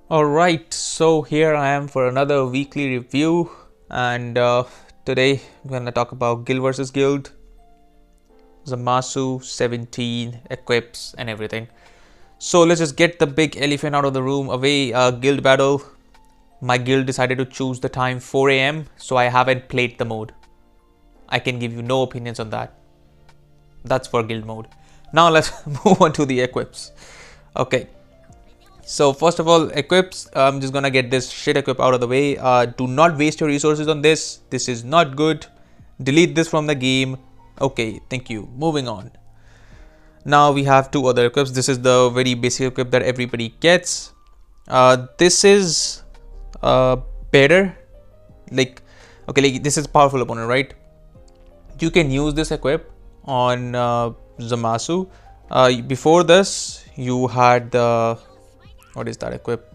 Alright, so here I am for another weekly review, and today I'm gonna talk about Guild versus Guild, Zamasu 17, equips, and everything. So let's just get the big elephant out of the room. Away, guild battle. My guild decided to choose the time 4 a.m., so I haven't played the mode. I can give you no opinions on that. That's for guild mode. Now let's move on to the equips. Okay. So first of all, equips, I'm just gonna get this shit equip out of the way. Do not waste your resources on this. This is not good. Delete this from the game. Okay, thank you. Moving on. Now we have two other equips. This is the very basic equip that everybody gets. This is better. Okay, this is powerful opponent, right? You can use this equip on Zamasu. Before this, you had the what is that equip?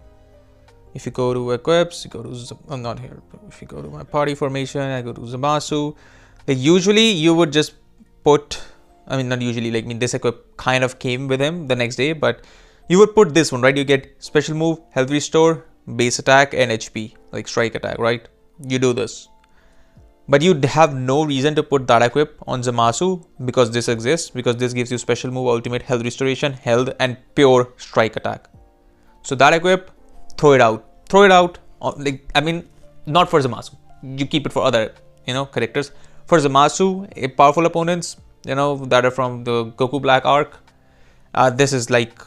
If you go to equips, you go to I'm not here. If you go to my party formation, I go to Zamasu. Usually you would just put, I mean not usually, this equip kind of came with him the next day, but you would put this one, right? You get special move, health restore, base attack, and HP, like strike attack, right? You do this. But you have no reason to put that equip on Zamasu because this exists, because this gives you special move, ultimate, health restoration, health, and pure strike attack. So that equip, throw it out. Throw it out. Not for Zamasu. You keep it for other, characters. For Zamasu, powerful opponents, that are from the Goku Black arc, this is like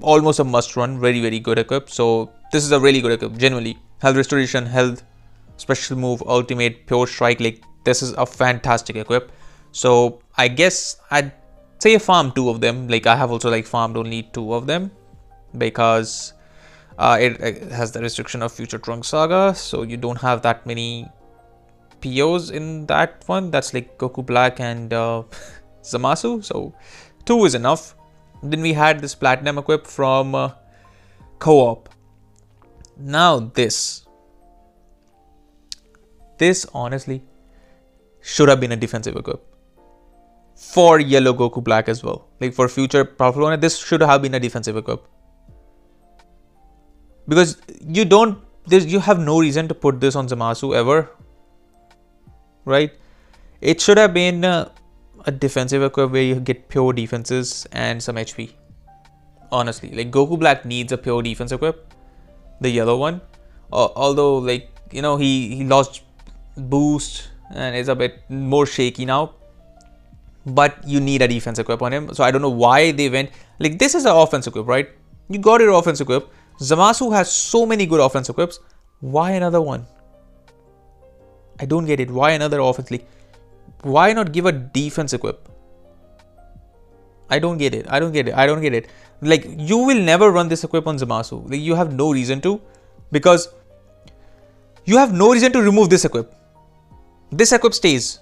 almost a must run. Very, very good equip. So this is a really good equip. Genuinely, health restoration, health, special move, ultimate, pure strike. Like this is a fantastic equip. So I guess I'd say farm two of them. Like I have also farmed only two of them, because it has the restriction of Future Trunk Saga, so you don't have that many POs in that one. That's like Goku Black and Zamasu, so 2 is enough. Then we had this Platinum equip from Co-op. Now this honestly should have been a defensive equip for Yellow Goku Black as well. Like for future powerful one, this should have been a defensive equip. Because you have no reason to put this on Zamasu ever, right? It should have been a defensive equip where you get pure defenses and some HP. Honestly, like Goku Black needs a pure defense equip, the yellow one. Although he lost boost and is a bit more shaky now, but you need a defense equip on him. So I don't know why they went like this is an offense equip, right? You got your offense equip. Zamasu has so many good offense equips. Why another one? I don't get it. Why another offense? Like, why not give a defense equip? I don't get it. I don't get it. Like, you will never run this equip on Zamasu. Like, you have no reason to, because you have no reason to remove this equip. This equip stays.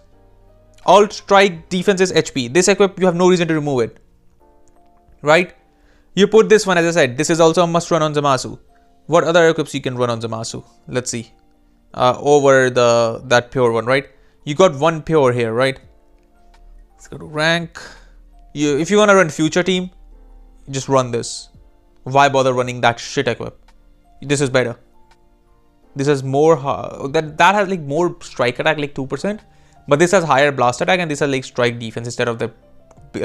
All strike, defense is HP. This equip, you have no reason to remove it. Right? You put this one, as I said, this is also a must run on Zamasu. What other equips you can run on Zamasu? Let's see. Over that pure one, right? You got one pure here, right? Let's go to rank. If you want to run future team, just run this. Why bother running that shit equip? This is better. This has more, that has like more strike attack, like 2%. But this has higher blast attack, and this has like strike defense instead of the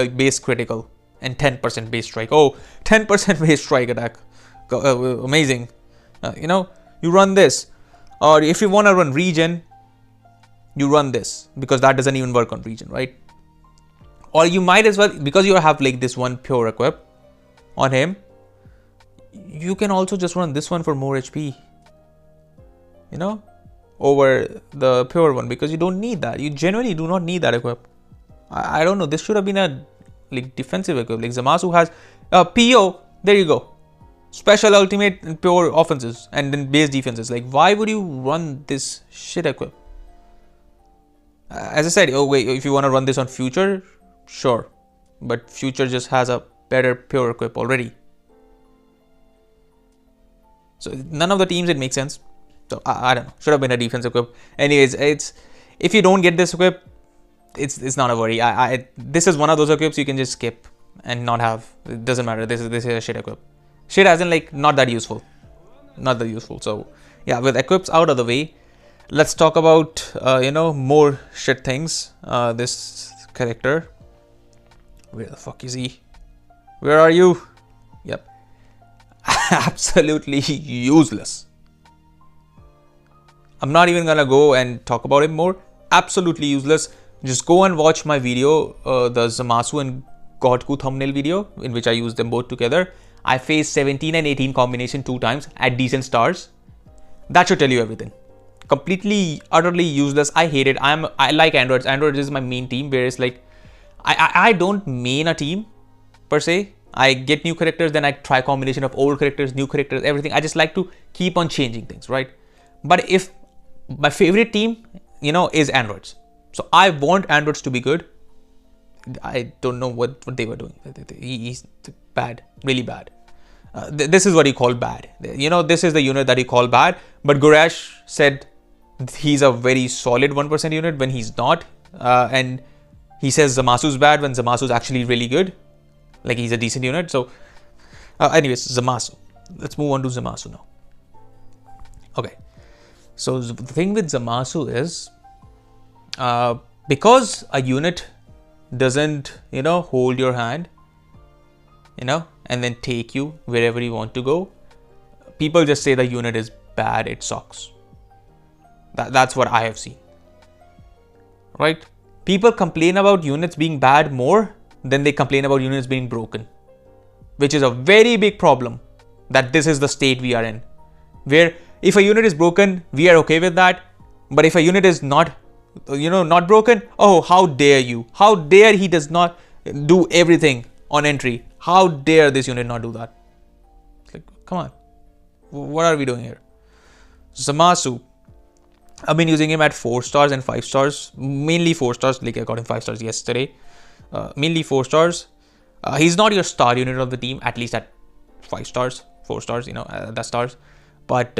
base critical. And 10% base strike. Oh, 10% base strike attack. Amazing. You run this. Or if you want to run regen, you run this, because that doesn't even work on regen, right? Or you might as well, because you have like this one pure equip on him, you can also just run this one for more HP. Over the pure one, because you don't need that. You genuinely do not need that equip. I don't know. This should have been a defensive equip. Like Zamasu has PO, there you go, special, ultimate, and pure offenses, and then base defenses. Like, why would you run this shit equip? As I said, oh wait, if you want to run this on future, sure, but future just has a better pure equip already. So none of the teams, it makes sense. So I don't know, should have been a defense equip. Anyways, if you don't get this equip, it's not a worry. This is one of those equips you can just skip and not have. It doesn't matter. This is a shit equip. Shit as in like not that useful. not that useful. So yeah, with equips out of the way, let's talk about more shit things. This character, where the fuck is he? Where are you? Yep. Absolutely useless. I'm not even gonna go and talk about him more. Absolutely useless. Just go and watch my video, the Zamasu and Godku thumbnail video, in which I use them both together. I faced 17 and 18 combination 2 times at decent stars. That should tell you everything. Completely, utterly useless. I hate it. I like androids. Androids is my main team, whereas like I don't main a team per se. I get new characters, then I try combination of old characters, new characters, everything. I just like to keep on changing things, right? But if my favorite team, is androids. So I want androids to be good. I don't know what they were doing. He's bad, really bad. This is what he called bad. This is the unit that he called bad. But Goresh said he's a very solid 1% unit when he's not. And he says Zamasu's bad when Zamasu's actually really good. Like he's a decent unit. So anyways, Zamasu. Let's move on to Zamasu now. Okay. So the thing with Zamasu is, because a unit doesn't, hold your hand, and then take you wherever you want to go, people just say the unit is bad, it sucks. That's what I have seen. Right? People complain about units being bad more than they complain about units being broken, which is a very big problem, that this is the state we are in, where if a unit is broken, we are okay with that. But if a unit is not, not broken, oh, how dare you? How dare he does not do everything on entry? How dare this unit not do that? It's like, come on. What are we doing here? Zamasu. I've been using him at 4 stars and 5 stars. Mainly 4 stars. Like I got him 5 stars yesterday. Mainly 4 stars. He's not your star unit of the team, at least at 5 stars, 4 stars, the stars. But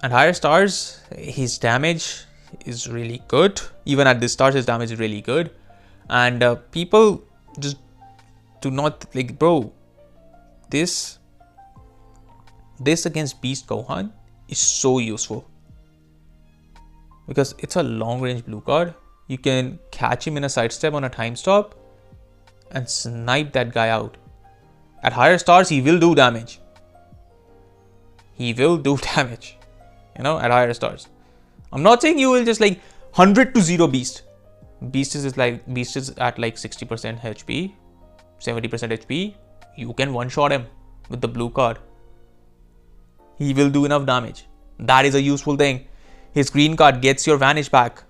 at higher stars, his damage is really good. Even at this stars, his damage is really good. And people just do not like, bro, this against Beast Gohan is so useful, because it's a long range blue card. You can catch him in a sidestep on a time stop and snipe that guy out. At higher stars, he will do damage. He will do damage, at higher stars. I'm not saying you will just like 100 to 0 Beast. Beast is at like 60% HP, 70% HP. You can one-shot him with the blue card. He will do enough damage. That is a useful thing. His green card gets your vanish back.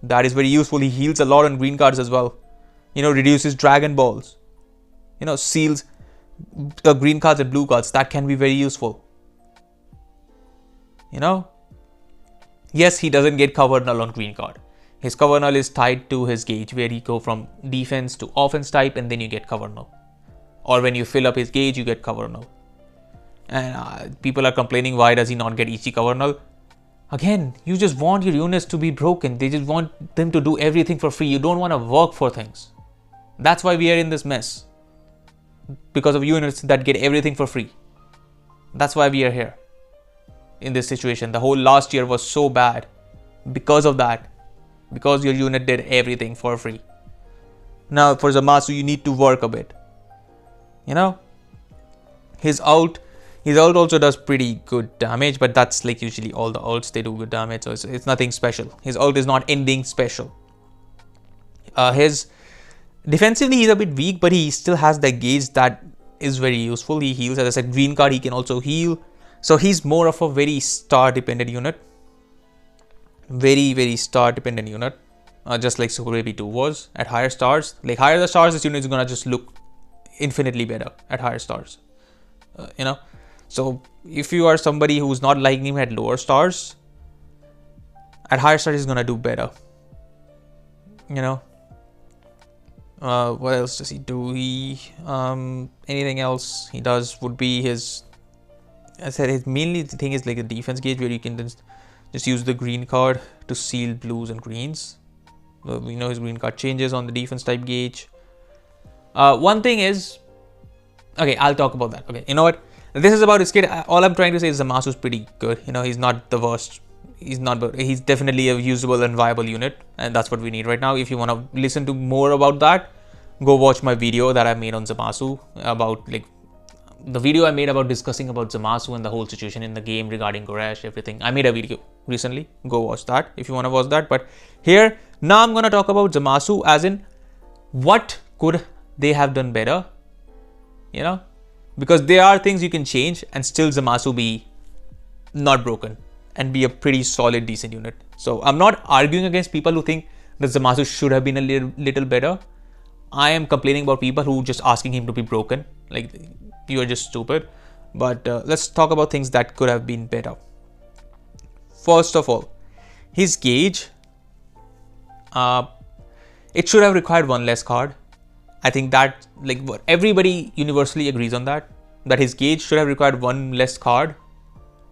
That is very useful. He heals a lot on green cards as well. Reduces Dragon Balls. Seals green cards and blue cards. That can be very useful. Yes, he doesn't get cover null on green card. His cover null is tied to his gauge, where he go from defense to offense type, and then you get cover null. Or when you fill up his gauge, you get cover null. And people are complaining, why does he not get easy cover null? Again, you just want your units to be broken. They just want them to do everything for free. You don't want to work for things. That's why we are in this mess. Because of units that get everything for free. That's why we are here. In this situation, the whole last year was so bad because of that, because your unit did everything for free. Now for Zamasu, you need to work a bit. His ult also does pretty good damage, but that's like usually all the ults, they do good damage, so it's nothing special. His ult is not anything special. His defensively he's a bit weak, but he still has the gauge that is very useful. He heals, as I said, green card, he can also heal. So he's more of a very star dependent unit. Very, very star dependent unit. Just like Sukurebi 2 was. At higher stars, like higher the stars, this unit is gonna just look infinitely better at higher stars. So if you are somebody who's not liking him at lower stars, at higher stars he's gonna do better. What else does he do? Anything else he does would be his, I said, his mainly the thing is like the defense gauge, where you can just use the green card to seal blues and greens. His green card changes on the defense type gauge. One thing is, okay, I'll talk about that. Okay, you know what? This is about his kid. All I'm trying to say is Zamasu's pretty good. You know, he's not the worst. He's definitely a usable and viable unit, and that's what we need right now. If you want to listen to more about that, go watch my video that I made on Zamasu about like the video I made about discussing about Zamasu and the whole situation in the game regarding Goresh, everything. I made a video recently. Go watch that if you want to watch that. But here, now I'm going to talk about Zamasu as in what could they have done better, you know, because there are things you can change and still Zamasu be not broken and be a pretty solid, decent unit. So I'm not arguing against people who think that Zamasu should have been a little better. I am complaining about people who just asking him to be broken. Like, you are just stupid. But let's talk about things that could have been better. First of all, his gauge, it should have required one less card. I think that like everybody universally agrees on that his gauge should have required one less card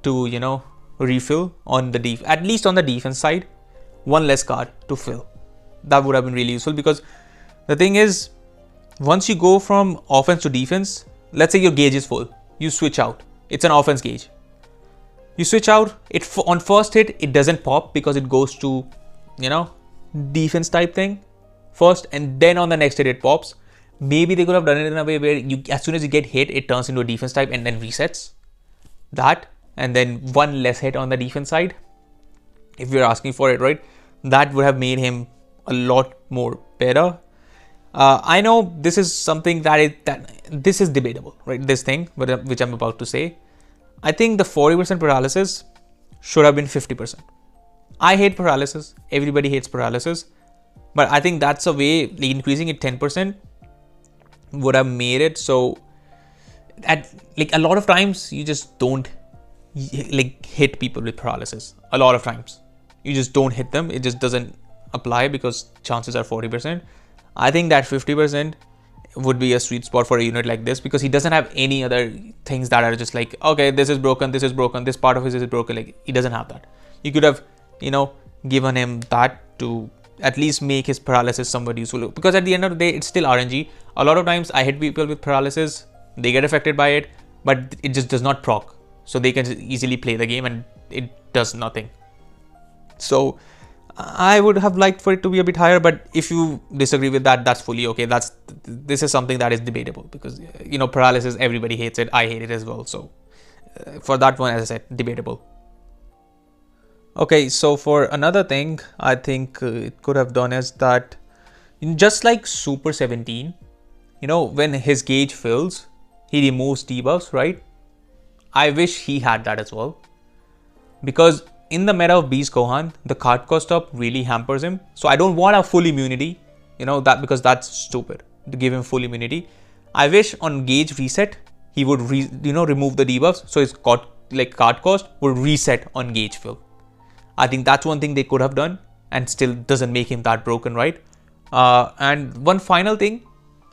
to, you know, refill on the at least on the defense side, one less card to fill. That would have been really useful, because the thing is, once you go from offense to defense, let's say your gauge is full, you switch out. It's an offense gauge. You switch out, it on first hit, it doesn't pop because it goes to, you know, defense type thing first, and then on the next hit it pops. Maybe they could have done it in a way where you, as soon as you get hit, it turns into a defense type and then resets that, and then one less hit on the defense side. If you're asking for it, right? That would have made him a lot more better. I know this is something this is debatable, right? This thing, which I'm about to say. I think the 40% paralysis should have been 50%. I hate paralysis. Everybody hates paralysis. But I think that's a way, like increasing it 10% would have made it so at like a lot of times you just don't like hit people with paralysis. A lot of times you just don't hit them. It just doesn't apply because chances are 40%. I think that 50% would be a sweet spot for a unit like this, because he doesn't have any other things that are just like, okay, this is broken, this part of his is broken. Like, he doesn't have that. You could have, you know, given him that to at least make his paralysis somewhat useful, because at the end of the day, it's still RNG. A lot of times I hit people with paralysis, they get affected by it, but it just does not proc. So they can easily play the game and it does nothing. So I would have liked for it to be a bit higher, but if you disagree with that, that's fully okay. This is something that is debatable, because, you know, paralysis, everybody hates it. I hate it as well. So for that one, as I said, debatable. Okay, so for another thing, I think it could have done is that, just like Super 17, you know, when his gauge fills, he removes debuffs, right? I wish he had that as well, because in the meta of Beast Gohan, the card cost up really hampers him. So I don't want a full immunity, you know, that because that's stupid to give him full immunity. I wish on gauge reset, he would remove the debuffs, so his card cost would reset on gauge fill. I think that's one thing they could have done, and still doesn't make him that broken, right? And one final thing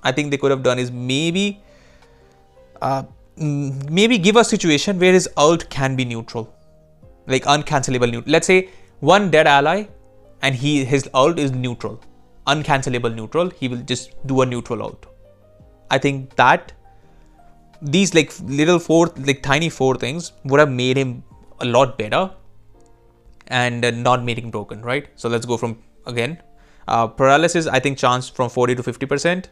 I think they could have done is maybe give a situation where his ult can be neutral, like uncancelable neutral. Let's say one dead ally and his ult is neutral, uncancelable neutral. He will just do a neutral ult. I think that these like tiny four things would have made him a lot better and not made him broken, right? So let's go from again. Paralysis, I think chance from 40 to 50%.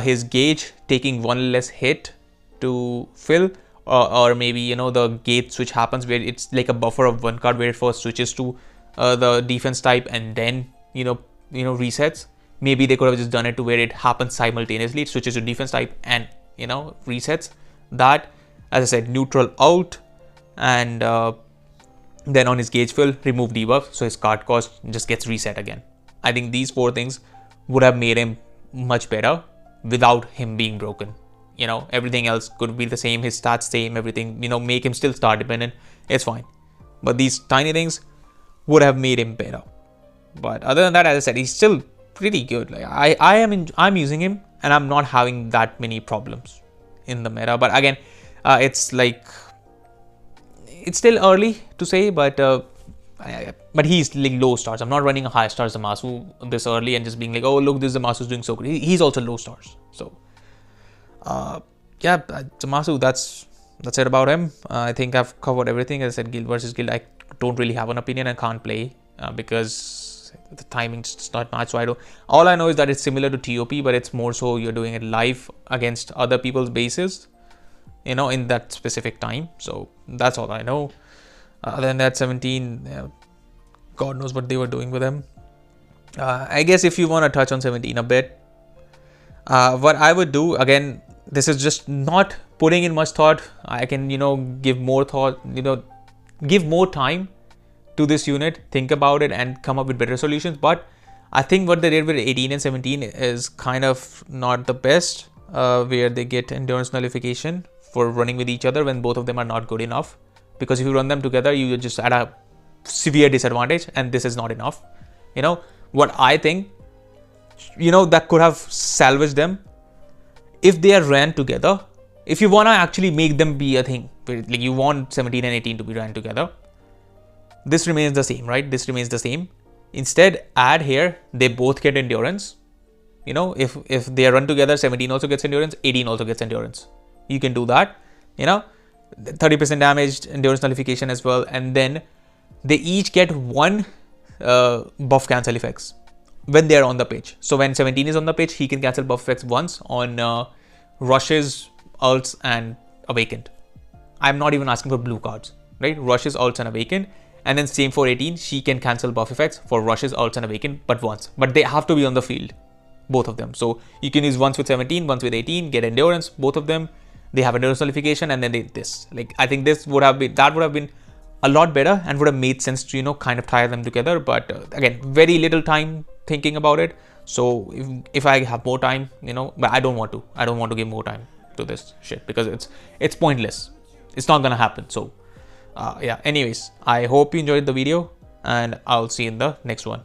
His gauge taking one less hit to fill, or maybe, you know, the gauge switch happens where it's like a buffer of one card where it first switches to the defense type and then you know resets. Maybe they could have just done it to where it happens simultaneously. It switches to defense type and, you know, resets. That, as I said, neutral out, and then on his gauge fill, remove debuff, so his card cost just gets reset again. I think these four things would have made him much better without him being broken. You know, everything else could be the same, his stats same, everything, you know, make him still star dependent. It's fine. But these tiny things would have made him better. But other than that, as I said, he's still pretty good. Like I'm using him and I'm not having that many problems in the meta. But again, it's still early to say, but he's like low stars. I'm not running a high star Zamasu this early and just being like, oh look, this Zamasu is doing so good. He's also low stars. So yeah, Zamasu, that's that's it about him. I think I've covered everything. As I said, guild versus guild, I don't really have an opinion. I can't play because the timing's just not matched. So I don't. All I know is that it's similar to TOP, but it's more so you're doing it live against other people's bases, you know, in that specific time. So that's all I know. Other than that, 17, God knows what they were doing with him. I guess if you want to touch on 17 a bit, what I would do, again, this is just not putting in much thought. I can, you know, give more thought, you know, give more time to this unit, think about it and come up with better solutions. But I think what they did with 18 and 17 is kind of not the best, where they get endurance nullification for running with each other when both of them are not good enough. Because if you run them together, you just at a severe disadvantage, and this is not enough. You know, what I think, you know, that could have salvaged them if they are ran together. If you want to actually make them be a thing, like you want 17 and 18 to be ran together, this remains the same, right? This remains the same. Instead, add here, they both get endurance. You know, if they are run together, 17 also gets endurance, 18 also gets endurance. You can do that, you know, 30% damage, endurance nullification as well. And then they each get one buff cancel effects when they are on the pitch. So when 17 is on the pitch, he can cancel buff effects once on rushes, ults, and awakened. I'm not even asking for blue cards, right? Rushes, ults, and awakened. And then same for 18, she can cancel buff effects for rushes, ults, and awakened, but once. But they have to be on the field, both of them. So you can use once with 17, once with 18, get endurance, both of them. They have endurance nullification, and then this. Like, I think this would have been, that would have been a lot better and would have made sense to, you know, kind of tie them together. But again, very little time thinking about it. So if I have more time, you know, but I don't want to give more time to this shit because it's pointless. It's not gonna happen. So yeah, anyways, I hope you enjoyed the video and I'll see you in the next one.